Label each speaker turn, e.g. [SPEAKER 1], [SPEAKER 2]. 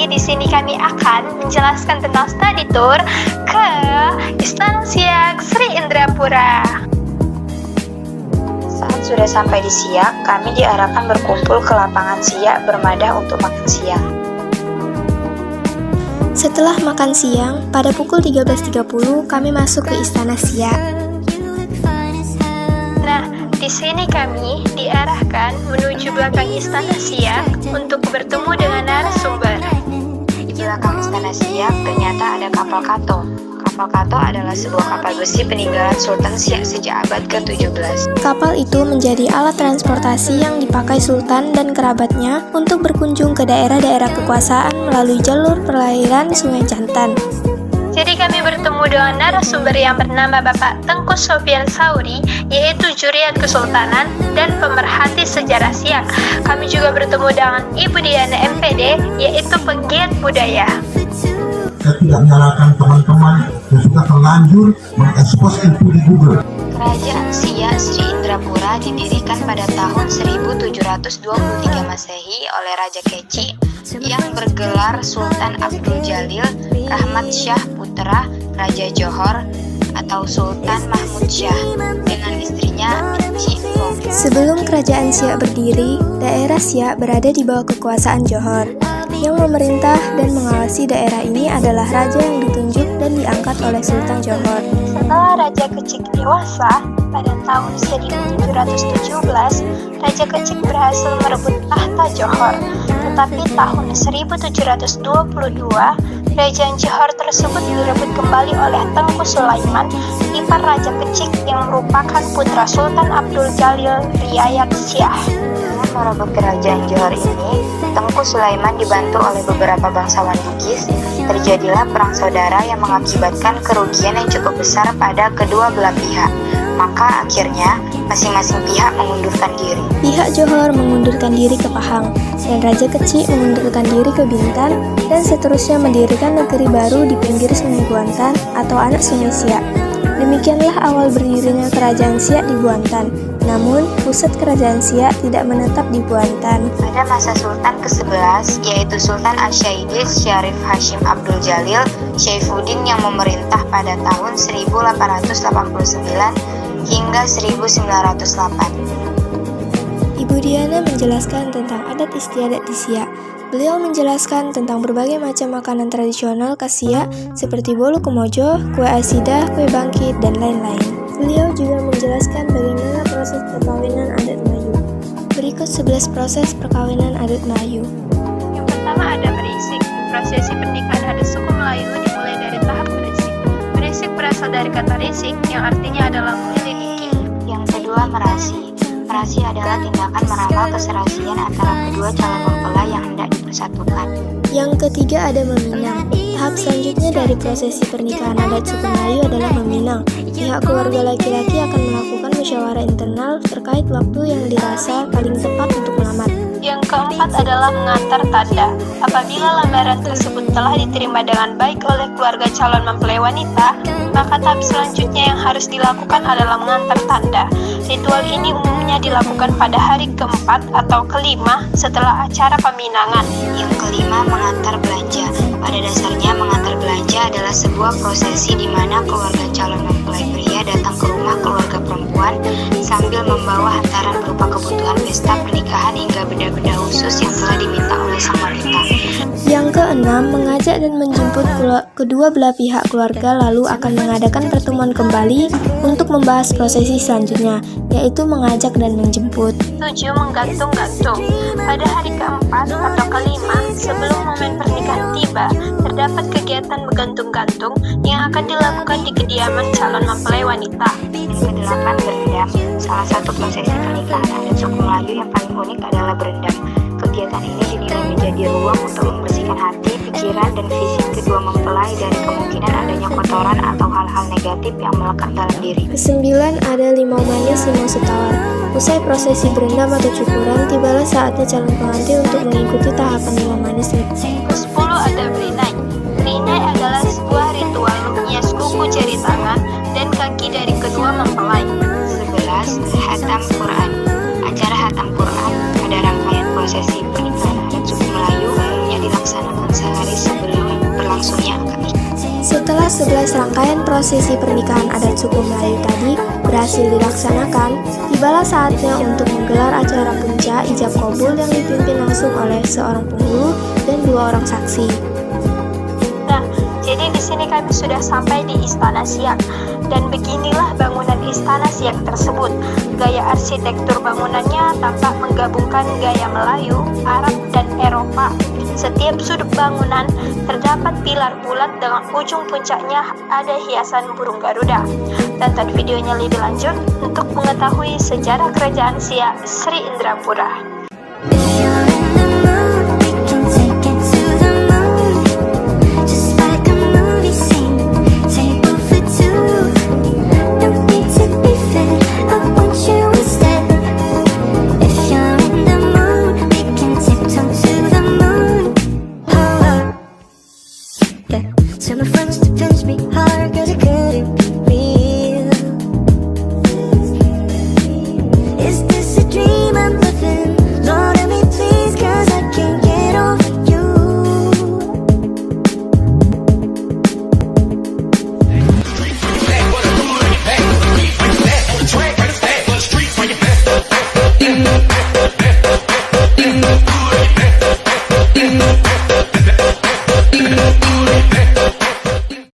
[SPEAKER 1] kami, di sini kami akan menjelaskan tentang study tour ke Istana Siak Sri Indrapura.
[SPEAKER 2] Saat sudah sampai di Siak, kami diarahkan berkumpul ke lapangan Siak Bermadah untuk makan siang.
[SPEAKER 3] Setelah makan siang, pada pukul 13.30 kami masuk ke Istana Siak.
[SPEAKER 1] Nah, di sini kami diarahkan menuju belakang Istana Siak untuk bertemu dengan narasumber.
[SPEAKER 2] Di belakang Istana Siak ternyata ada kapal Kato. Kapal Kato adalah sebuah kapal besi peninggalan Sultan Siak sejak abad ke-17.
[SPEAKER 3] Kapal itu menjadi alat transportasi yang dipakai Sultan dan kerabatnya untuk berkunjung ke daerah-daerah kekuasaan melalui jalur perairan Sungai Jantan.
[SPEAKER 1] Jadi kami bertemu dengan narasumber yang bernama Bapak Tengku Sofyan Sauri, yaitu Juriat Kesultanan dan pemerhati sejarah Siak. Kami juga bertemu dengan Ibu Diana MPD, yaitu penggiat budaya.
[SPEAKER 4] Saya tidak menyalahkan teman-teman yang sudah terlanjur mengekspos itu di Google.
[SPEAKER 2] Kerajaan Siak Sri Indrapura didirikan pada tahun 1723 Masehi oleh Raja Keci yang bergelar Sultan Abdul Jalil Rahmat Syah Putra Raja Johor atau Sultan Mahmud Syah dengan istrinya Inci Fong.
[SPEAKER 3] Sebelum kerajaan Siak berdiri, daerah Siak berada di bawah kekuasaan Johor. Yang memerintah dan mengawasi daerah ini adalah raja yang ditunjuk dan diangkat oleh Sultan Johor.
[SPEAKER 1] Setelah Raja Kecik dewasa, pada tahun 1717, Raja Kecik berhasil merebut tahta Johor. Tetapi tahun 1722, Kerajaan Johor tersebut direbut kembali oleh Tengku Sulaiman, ipar Raja Kecik yang merupakan putra Sultan Abdul Jalil Riayat Syah.
[SPEAKER 2] Dengan merebut kerajaan Johor ini, Tengku Sulaiman dibantu oleh beberapa bangsawan Bugis. Terjadilah perang saudara yang mengakibatkan kerugian yang cukup besar pada kedua belah pihak. Maka akhirnya masing-masing pihak mengundurkan diri.
[SPEAKER 3] Pihak Johor mengundurkan diri ke Pahang, dan Raja Kecik mengundurkan diri ke Bintan, dan seterusnya mendirikan negeri baru di pinggir Sungai Buantan atau anak Sungai Siak. Demikianlah awal berdirinya kerajaan Siak di Buantan. Namun, pusat kerajaan Siak tidak menetap di Buantan.
[SPEAKER 2] Pada masa Sultan ke-11, yaitu Sultan Asyaidis Syarif Hashim Abdul Jalil Syaifuddin yang memerintah pada tahun 1889 hingga 1908.
[SPEAKER 3] Ibu Diana menjelaskan tentang adat istiadat di Siak. Beliau menjelaskan tentang berbagai macam makanan tradisional khas Siak seperti bolu kemojo, kue asidah, kue bangkit, dan lain-lain. Beliau juga menjelaskan bagaimana proses perkawinan adat Melayu. Berikut 11 proses perkawinan adat Melayu.
[SPEAKER 1] Yang pertama ada berisik. Prosesi pernikahan adat suku Melayu dimulai dari tahap berisik. Berisik berasal dari kata risik yang artinya adalah menyelidiki.
[SPEAKER 2] Yang kedua, merasi. Merasi adalah tindakan meramal keserasian antara kedua calon mempelai yang hendak dipersatukan.
[SPEAKER 3] Yang ketiga ada meminang. Tahap selanjutnya dari prosesi pernikahan adat suku Melayu adalah meminang. Pihak keluarga laki-laki akan melakukan musyawarah internal terkait waktu yang dirasa paling tepat untuk melamar.
[SPEAKER 1] Yang keempat adalah mengantar tanda. Apabila lamaran tersebut telah diterima dengan baik oleh keluarga calon mempelai wanita, maka tahap selanjutnya yang harus dilakukan adalah mengantar tanda. Ritual ini umumnya dilakukan pada hari keempat atau kelima setelah acara peminangan.
[SPEAKER 2] Yang kelima, mengantar belanja. Pada dasarnya, mengantar belanja adalah sebuah prosesi di mana keluarga calon mempelai pria datang ke rumah keluarga perempuan sambil membawa hantaran berupa kebutuhan pesta pernikahan hingga benda-benda khusus yang telah diminta oleh sang wanita.
[SPEAKER 3] Yang keenam, mengajak dan menjemput kedua belah pihak keluarga lalu akan mengadakan pertemuan kembali untuk membahas prosesi selanjutnya, yaitu mengajak dan menjemput.
[SPEAKER 1] 7. Menggantung-gantung. Pada hari keempat atau kelima sebelum momen pernikahan tiba, terdapat kegiatan menggantung-gantung yang akan dilakukan di kediaman calon mempelai wanita.
[SPEAKER 2] Yang kedelapan, berendam. Salah satu prosesi pernikahan adat suku Melayu yang paling unik adalah berendam. Kegiatan ini dinilai menjadi ruang untuk membersihkan hati, pikiran, dan fisik kedua mempelai dari kemungkinan adanya kotoran atau hal-hal negatif yang melekat dalam diri.
[SPEAKER 3] Kesembilan ada limau manis, limau setawar. Usai prosesi berendam atau cukuran, tibalah saatnya calon pengantin untuk mengikuti tahapan limau manis.
[SPEAKER 1] Ke-10 ada berinai. Berinai adalah sebuah ritual menghias kuku jari tangan dan kaki dari kedua mempelai.
[SPEAKER 2] 11. Hatam Quran. Acara Hatam Quran pada rangkaian prosesi pernikahan adat suku Melayu umumnya dilaksanakan sehari
[SPEAKER 3] ke-11 rangkaian prosesi pernikahan adat suku Melayu tadi berhasil dilaksanakan, tibalah saatnya untuk menggelar acara puncak ijab kabul yang dipimpin langsung oleh seorang penghulu dan 2 orang saksi.
[SPEAKER 1] Nah, jadi di sini kami sudah sampai di Istana Siak, dan beginilah bangunan Istana Siak tersebut. Gaya arsitektur bangunannya tampak menggabungkan gaya Melayu, Arab, dan Eropa. Setiap sudut bangunan terdapat pilar bulat dengan ujung puncaknya ada hiasan burung Garuda. Tonton videonya lebih lanjut untuk mengetahui sejarah kerajaan Siak Sri Indrapura.
[SPEAKER 5] Tell my friends to pinch me hard, cause I couldn't